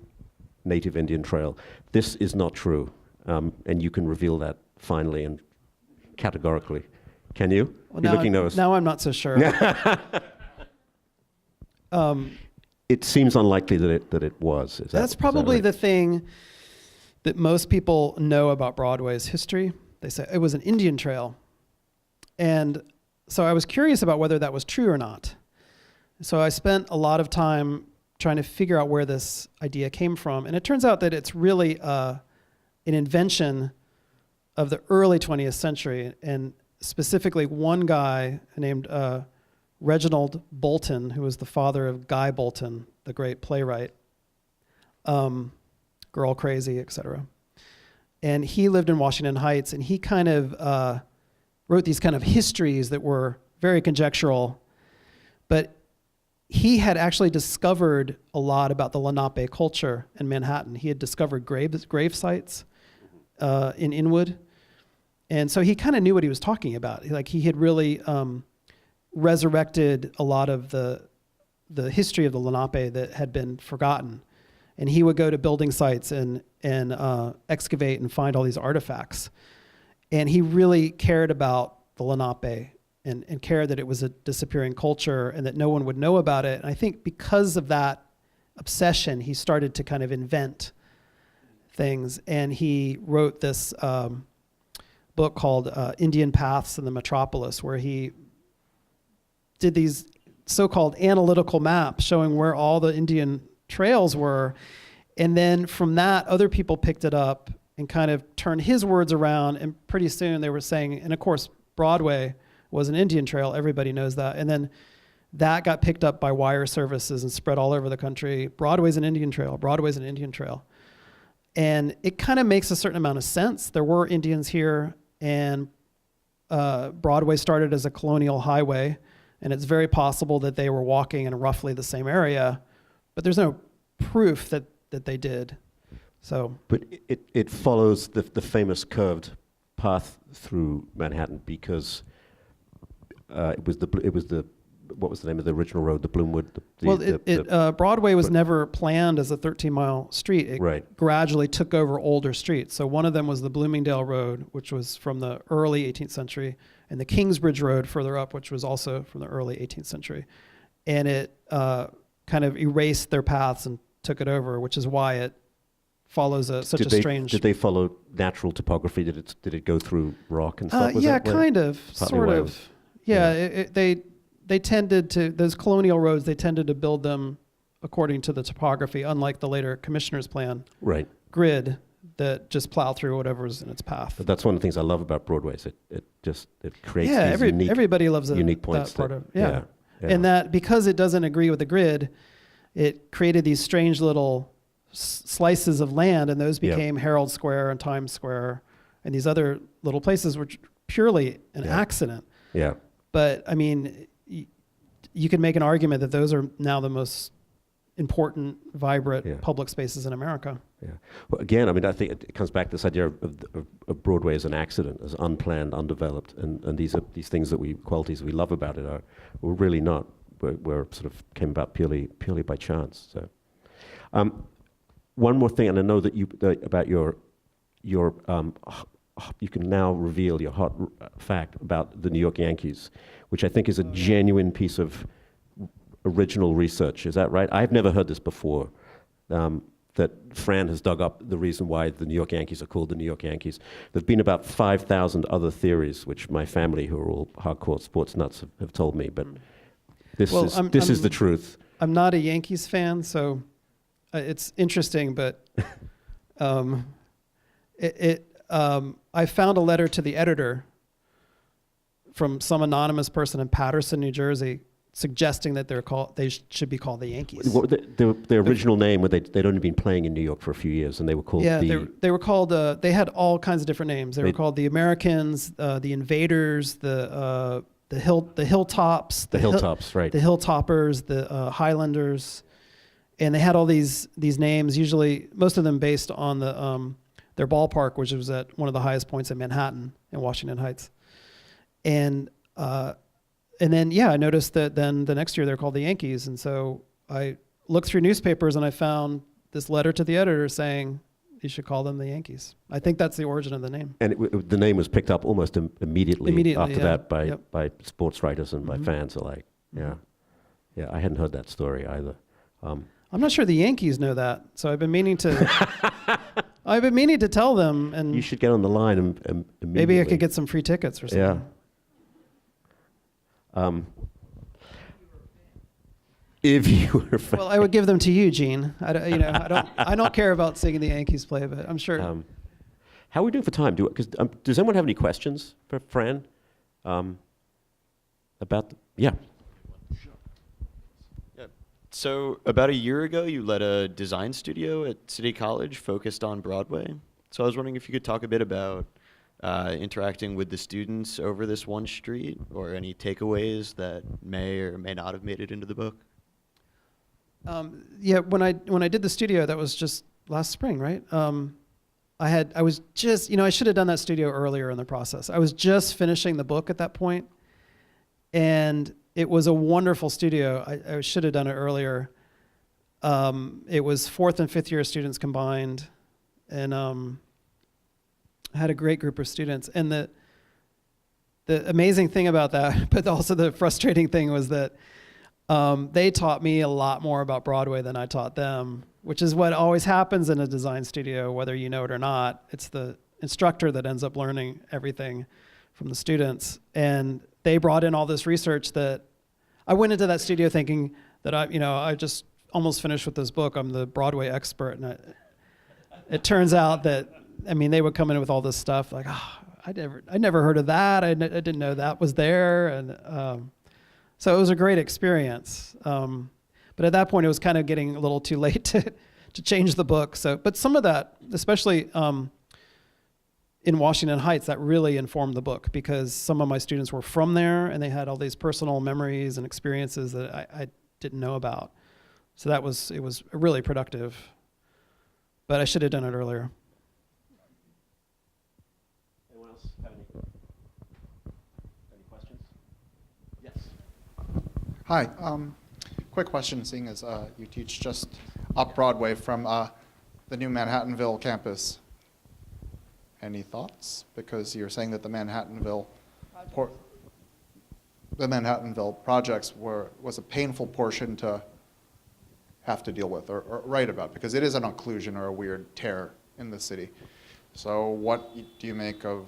native Indian trail. This is not true, and you can reveal that finally and categorically. Can you? Well, You're looking nervous. Now I'm not so sure. It seems unlikely that it was. That's probably the thing that most people know about Broadway's history. They say it was an Indian trail. And so I was curious about whether that was true or not. So I spent a lot of time trying to figure out where this idea came from. And it turns out that it's really an invention of the early 20th century, and specifically one guy named Reginald Bolton, who was the father of Guy Bolton, the great playwright, Girl Crazy, etc. And he lived in Washington Heights, and he kind of wrote these kind of histories that were very conjectural, but he had actually discovered a lot about the Lenape culture in Manhattan. He had discovered grave sites in Inwood, and so he kind of knew what he was talking about. Like he had really resurrected a lot of the history of the Lenape that had been forgotten. And he would go to building sites and excavate and find all these artifacts. And he really cared about the Lenape and cared that it was a disappearing culture and that no one would know about it. And I think because of that obsession, he started to kind of invent things. And he wrote this book called Indian Paths in the Metropolis, where he did these so-called analytical maps showing where all the Indian trails were. And then from that, other people picked it up and kind of turned his words around. And pretty soon they were saying, and of course, Broadway was an Indian trail. Everybody knows that. And then that got picked up by wire services and spread all over the country. Broadway's an Indian trail. Broadway's an Indian trail. And it kind of makes a certain amount of sense. There were Indians here, and Broadway started as a colonial highway, and it's very possible that they were walking in roughly the same area, but there's no proof that they did. So, but it follows the famous curved path through Manhattan because it was the what was the name of the original road? The Bloomwood. Broadway was never planned as a 13-mile street. It gradually took over older streets. So one of them was the Bloomingdale Road, which was from the early 18th century, and the Kingsbridge Road further up, which was also from the early 18th century. And it kind of erased their paths and took it over, which is why it follows such a strange... Did they follow natural topography? Did it go through rock and stuff? Yeah, kind of, sort of. Yeah, they tended to, those colonial roads, they tended to build them according to the topography, unlike the later commissioner's plan grid that just plow through whatever's in its path. But that's one of the things I love about Broadway is it creates these unique, everybody loves unique points. That part of, and that because it doesn't agree with the grid, it created these strange little slices of land, and those became Herald Square and Times Square and these other little places, which purely an accident. Yeah. But I mean, you could make an argument that those are now the most important, vibrant public spaces in America. Yeah. Well, again, I mean, I think it comes back to this idea of Broadway as an accident, as unplanned, undeveloped, and these things qualities we love about it were really not. Were sort of came about purely by chance. So, one more thing, and I know that about your you can now reveal your hot fact about the New York Yankees, which I think is a genuine piece of original research. Is that right? I've never heard this before, that Fran has dug up the reason why the New York Yankees are called the New York Yankees. There have been about 5,000 other theories, which my family, who are all hardcore sports nuts, have told me, but this is the truth. I'm not a Yankees fan, so it's interesting, but I found a letter to the editor from some anonymous person in Paterson, New Jersey, suggesting that they should be called the Yankees. What the original name? They'd only been playing in New York for a few years, and they were called. Yeah, they were called. They had all kinds of different names. They were called the Americans, the Invaders, the Hilltops, the Hilltops, right? The Hilltoppers, the Highlanders, and they had all these names. Usually, most of them based on their ballpark, which was at one of the highest points in Manhattan in Washington Heights, and then I noticed that then the next year they're called the Yankees, and so I looked through newspapers and I found this letter to the editor saying you should call them the Yankees. I think that's the origin of the name. And the name was picked up almost immediately after that by sports writers and by fans alike. Yeah, yeah. I hadn't heard that story either. I'm not sure the Yankees know that, so I've been meaning to tell them. And you should get on the line and immediately. Maybe I could get some free tickets or something. Yeah. If you were a fan. Well, I would give them to you, Gene. I don't care about seeing the Yankees play, but I'm sure. How are we doing for time? Does anyone have any questions for Fran? About yeah. So about a year ago, you led a design studio at City College focused on Broadway. So I was wondering if you could talk a bit about interacting with the students over this one street, or any takeaways that may or may not have made it into the book. When I did the studio, that was just last spring, right? I was just, I should have done that studio earlier in the process. I was just finishing the book at that point, and it was a wonderful studio. I should have done it earlier. It was 4th and 5th year students combined, and I had a great group of students. And the amazing thing about that, but also the frustrating thing, was that they taught me a lot more about Broadway than I taught them, which is what always happens in a design studio, whether you know it or not. It's the instructor that ends up learning everything from the students. And they brought in all this research that I went into that studio thinking that I just almost finished with this book. I'm the Broadway expert. And it turns out that, they would come in with all this stuff like, I never heard of that. I didn't know that was there. And so it was a great experience. But at that point, it was kind of getting a little too late to change the book. But some of that, especially in Washington Heights, that really informed the book because some of my students were from there and they had all these personal memories and experiences that I didn't know about. So it was really productive. But I should have done it earlier. Anyone else have any questions? Yes. Hi. Quick question, seeing as you teach just up Broadway from the new Manhattanville campus. Any thoughts? Because you're saying that the Manhattanville projects was a painful portion to have to deal with or write about, because it is an occlusion or a weird tear in the city. So what do you make of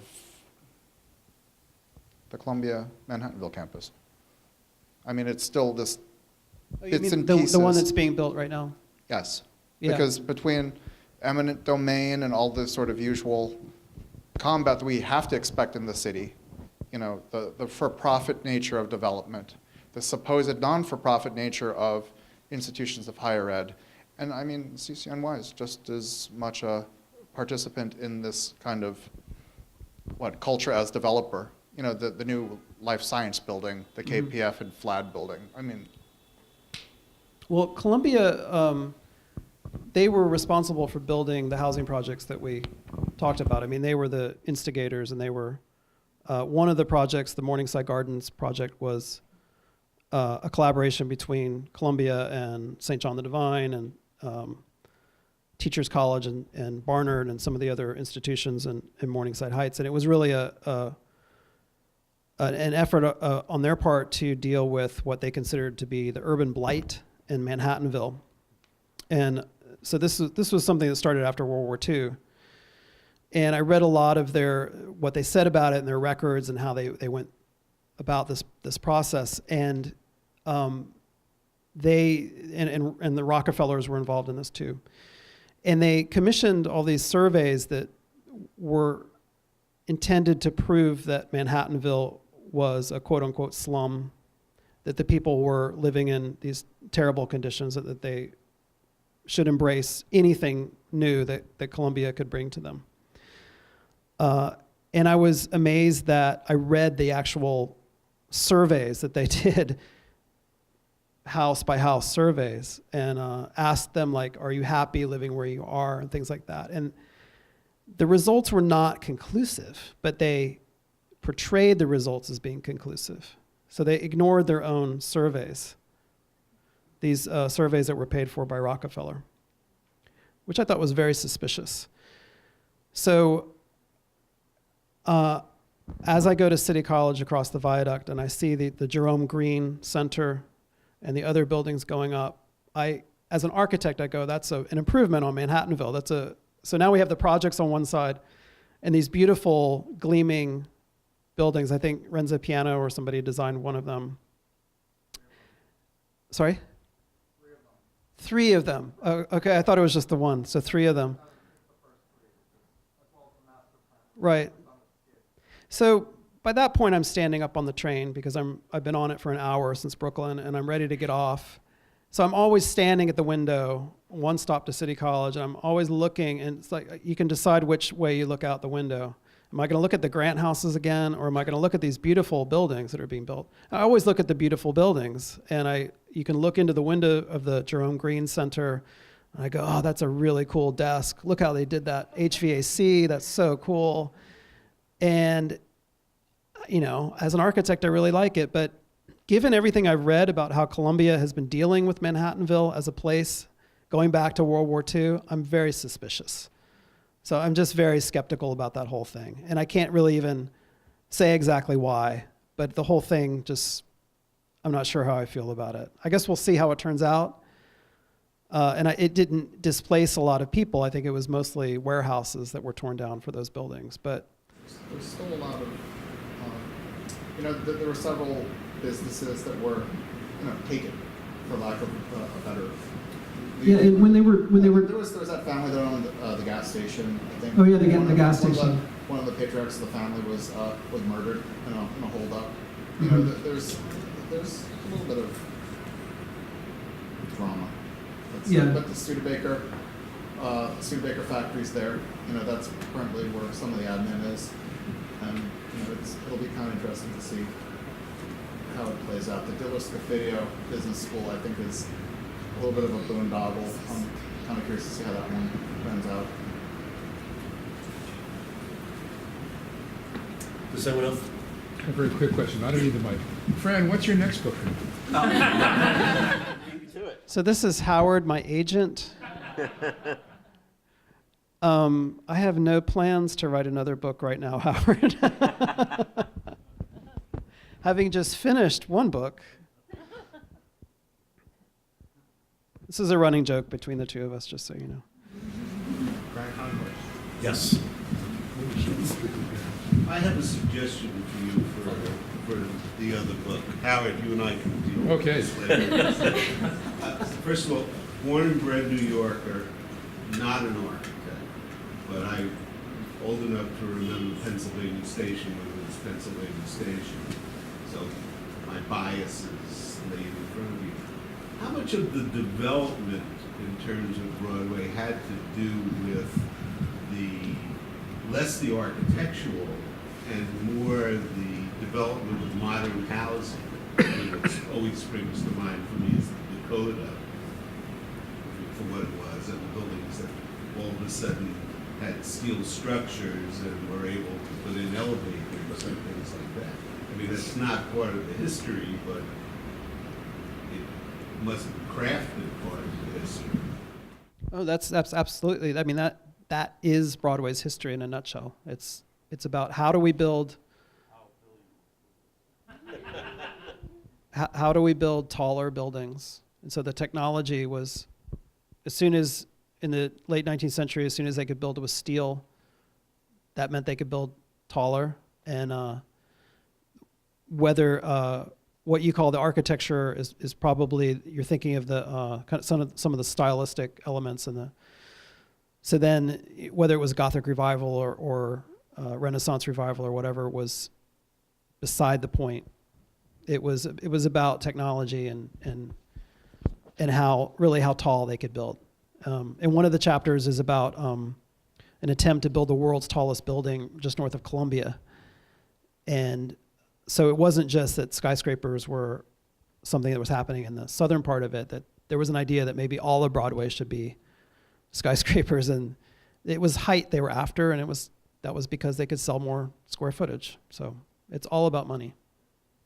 the Columbia Manhattanville campus? It's still this. Oh, Bits and the one pieces. that's being built right now? Yes, Yeah. because between eminent domain and all the sort of usual combat that we have to expect in the city, the for-profit nature of development, the supposed non-for-profit nature of institutions of higher ed, and CCNY is just as much a participant in this kind of culture as developer. The new life science building, the KPF and FLAD building. Well, Columbia, they were responsible for building the housing projects that we talked about. They were the instigators, and they were one of the projects, the Morningside Gardens project, was a collaboration between Columbia and St. John the Divine and Teachers College and Barnard and some of the other institutions in Morningside Heights. And it was really an effort on their part to deal with what they considered to be the urban blight in Manhattanville. And so this was something that started after World War II. And I read a lot of what they said about it and their records and how they went about this process. And the Rockefellers were involved in this too. And they commissioned all these surveys that were intended to prove that Manhattanville was a quote-unquote slum, that the people were living in these terrible conditions, that they should embrace anything new that Columbia could bring to them. And I was amazed that I read the actual surveys that they did, house by house surveys, and asked them, are you happy living where you are, and things like that. And the results were not conclusive, but they portrayed the results as being conclusive. So they ignored their own surveys, these surveys that were paid for by Rockefeller, which I thought was very suspicious. So as I go to City College across the viaduct and I see the Jerome Green Center and the other buildings going up, as an architect, I go, that's an improvement on Manhattanville. So now we have the projects on one side and these beautiful gleaming buildings. I think Renzo Piano or somebody designed one of them. Sorry? Three of them. Oh, okay, I thought it was just the one. So three of them. Right. So by that point, I'm standing up on the train because I've been on it for an hour since Brooklyn, and I'm ready to get off. So I'm always standing at the window, one stop to City College, and I'm always looking, and it's like you can decide which way you look out the window. Am I going to look at the Grant houses again, or am I going to look at these beautiful buildings that are being built? I always look at the beautiful buildings, and you can look into the window of the Jerome Green Center, and I go, oh, that's a really cool desk. Look how they did that HVAC. That's so cool. And, as an architect, I really like it. But given everything I've read about how Columbia has been dealing with Manhattanville as a place going back to World War II, I'm very suspicious. So I'm just very skeptical about that whole thing. And I can't really even say exactly why, but the whole thing I'm not sure how I feel about it. I guess we'll see how it turns out. It didn't displace a lot of people. I think it was mostly warehouses that were torn down for those buildings. But There's still a lot of, there were several businesses that were, taken, for lack of a better. yeah, and when they were There was that family that owned the gas station, I think. Oh, yeah, the gas station. One of the patriarchs of the family was murdered in a holdup. There's a little bit of drama. But the Studebaker factory's there. That's currently where some of the admin is, and it'll be kind of interesting to see how it plays out. The Dillis Video Business School, I think, is a little bit of a boondoggle. I'm kind of curious to see how that one turns out. Does anyone else? A very quick question. I don't need the mic. Fran, what's your next book? So this is Howard, my agent. I have no plans to write another book right now, Howard. Having just finished one book. This is a running joke between the two of us, just so you know. Yes. I have a suggestion for you for the other book. Howard, you and I can deal with Okay. this later. First of all, born and bred New Yorker, not an architect, but I'm old enough to remember Pennsylvania Station when it was Pennsylvania Station. So my bias is laid in front of you. How much of the development in terms of Broadway had to do with less the architectural and more the development of modern housing? What always springs to mind for me is the Dakota, for what it was, and the buildings that all of a sudden had steel structures and were able to put in elevators and things like that. I mean, that's not part of the history, but it must have crafted part of the history. Oh, that's absolutely. I mean, that is Broadway's history in a nutshell. It's about how do we build how do we build taller buildings? And so the technology was, as soon as in the late 19th century, as soon as they could build with steel, that meant they could build taller. And whether what you call the architecture is probably, you're thinking of the kind of some of the stylistic elements and so then whether it was Gothic revival or Renaissance revival or whatever was beside the point. It was about technology and how tall they could build. And one of the chapters is about an attempt to build the world's tallest building just north of Columbia. And so it wasn't just that skyscrapers were something that was happening in the southern part of it, that there was an idea that maybe all of Broadway should be skyscrapers, and it was height they were after, and that was because they could sell more square footage. So it's all about money.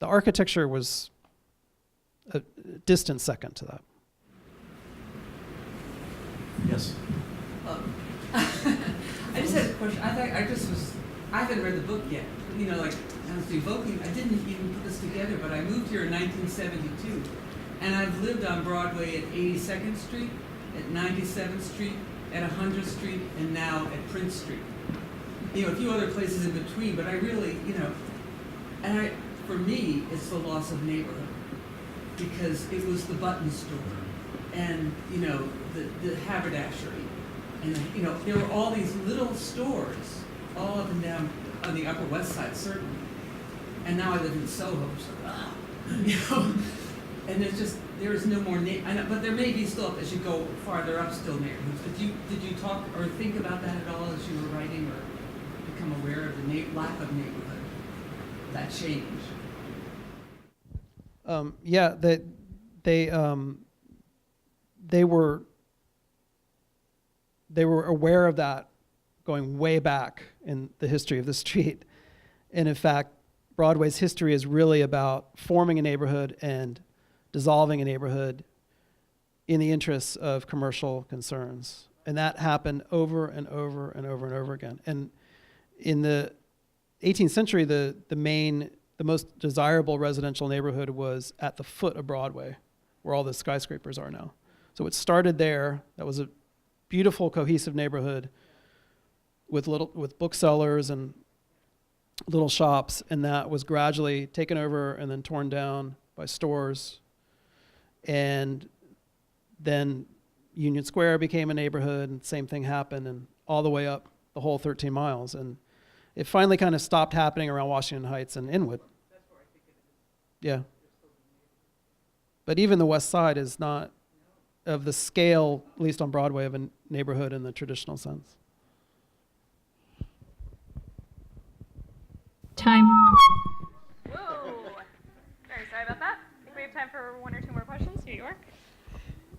The architecture was a distant second to that. Yes. I just had a question. I haven't read the book yet. I was evoking, I didn't even put this together, but I moved here in 1972, and I've lived on Broadway at 82nd Street, at 97th Street, at 100th Street, and now at Prince Street. A few other places in between, but I really, for me, it's the loss of neighborhood, because it was the button store, and, the haberdashery, and, there were all these little stores all up and down on the Upper West Side, certainly. And now I live in Soho, so, and there is no more, but there may be still, as you go farther up, still neighborhoods. But did you talk or think about that at all as you were writing, or become aware of the lack of neighborhood, that change? Yeah, they were aware of that going way back in the history of the street. And in fact, Broadway's history is really about forming a neighborhood and dissolving a neighborhood in the interests of commercial concerns. And that happened over and over and over and over again. And in the 18th century, the most desirable residential neighborhood was at the foot of Broadway, where all the skyscrapers are now. So it started there. That was a beautiful, cohesive neighborhood with booksellers and little shops, and that was gradually taken over and then torn down by stores. And then Union Square became a neighborhood, and the same thing happened, and all the way up the whole 13 miles. And it finally kind of stopped happening around Washington Heights and Inwood. Yeah. But even the West Side is not of the scale, at least on Broadway, of a neighborhood in the traditional sense. Time. Whoa. Very sorry about that. I think we have time for one or two more questions. New York.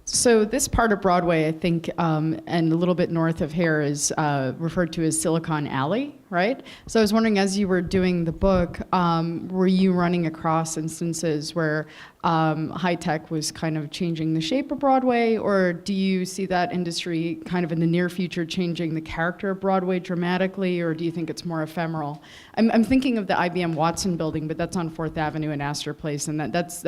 So this part of Broadway, I think, and a little bit north of here is referred to as Silicon Alley, right? So I was wondering, as you were doing the book, were you running across instances where high tech was kind of changing the shape of Broadway, or do you see that industry kind of in the near future changing the character of Broadway dramatically, or do you think it's more ephemeral? I'm thinking of the IBM Watson building, but that's on 4th Avenue and Astor Place, and that's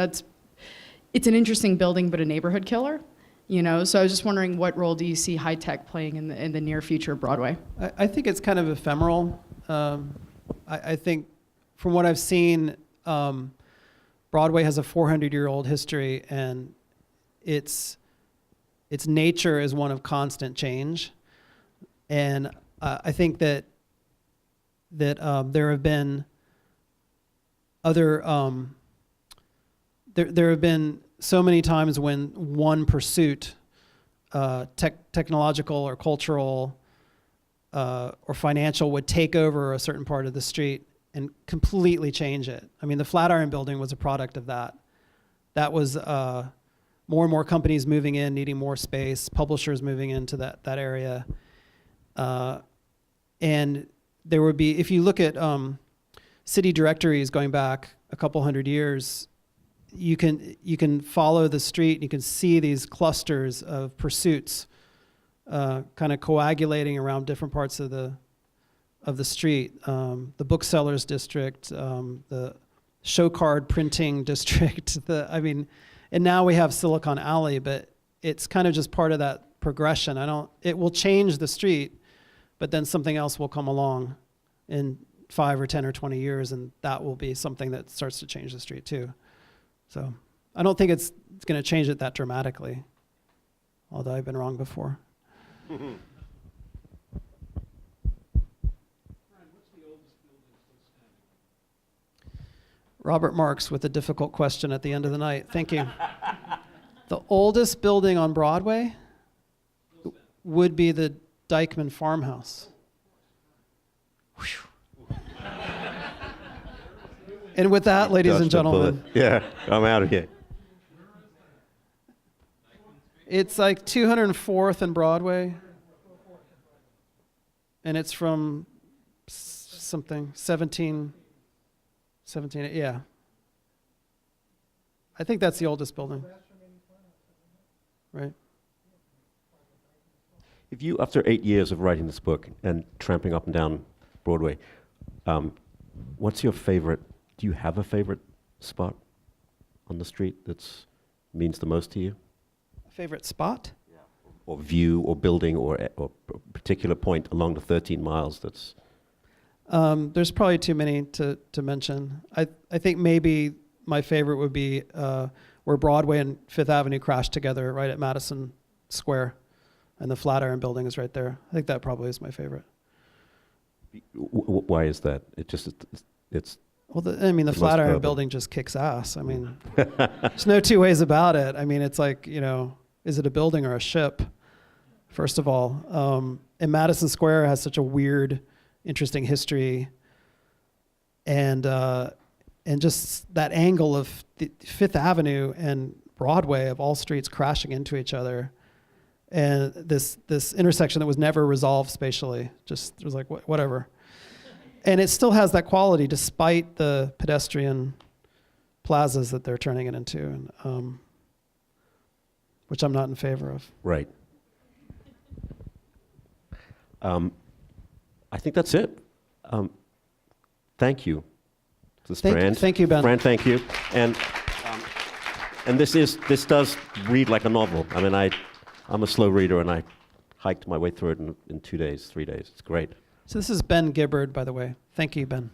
it's an interesting building, but a neighborhood killer. You know, so I was just wondering, what role do you see high tech playing in the near future of Broadway? I think it's kind of ephemeral. I think from what I've seen, Broadway has a 400-year-old history, and its nature is one of constant change. And I think that there have been other there have been so many times when one pursuit, technological or cultural or financial, would take over a certain part of the street and completely change it. I mean, the Flatiron Building was a product of that. That was more and more companies moving in, needing more space, publishers moving into that area. And there would be, if you look at city directories going back a couple hundred years, you can follow the street, and you can see these clusters of pursuits kind of coagulating around different parts of the street. The booksellers district, the show card printing district. And now we have Silicon Alley, but it's kind of just part of that progression. It will change the street, but then something else will come along in 5 or 10 or 20 years, and that will be something that starts to change the street too. So I don't think it's going to change it that dramatically, although I've been wrong before. Robert Marks with a difficult question at the end of the night. Thank you. The oldest building on Broadway would be the Dyckman Farmhouse. Whew. And with that, ladies and gentlemen. Yeah, I'm out of here. It's like 204th and Broadway. And it's from something, 17, yeah. I think that's the oldest building. Right. If you, after 8 years of writing this book and tramping up and down Broadway, what's your favorite? Do you have a favorite spot on the street that means the most to you? Favorite spot? Yeah. Or view, or building, or a particular point along the 13 miles that's... There's probably too many to mention. I think maybe my favorite would be where Broadway and Fifth Avenue crash together, right at Madison Square, and the Flatiron Building is right there. I think that probably is my favorite. Why is that? It's Well, the Flatiron Building just kicks ass. I mean, there's no two ways about it. I mean, it's like, is it a building or a ship? First of all, and Madison Square has such a weird, interesting history, and just that angle of the Fifth Avenue and Broadway, of all streets crashing into each other, and this intersection that was never resolved spatially, just it was like whatever. And it still has that quality despite the pedestrian plazas that they're turning it into, which I'm not in favor of. right. I think that's it. Thank you to Strand. Thank you, Ben. Fran, thank you. And And this does read like a novel. I mean, I'm a slow reader, and I hiked my way through it in 2 days, 3 days. It's great. So this is Ben Gibbard, by the way. Thank you, Ben.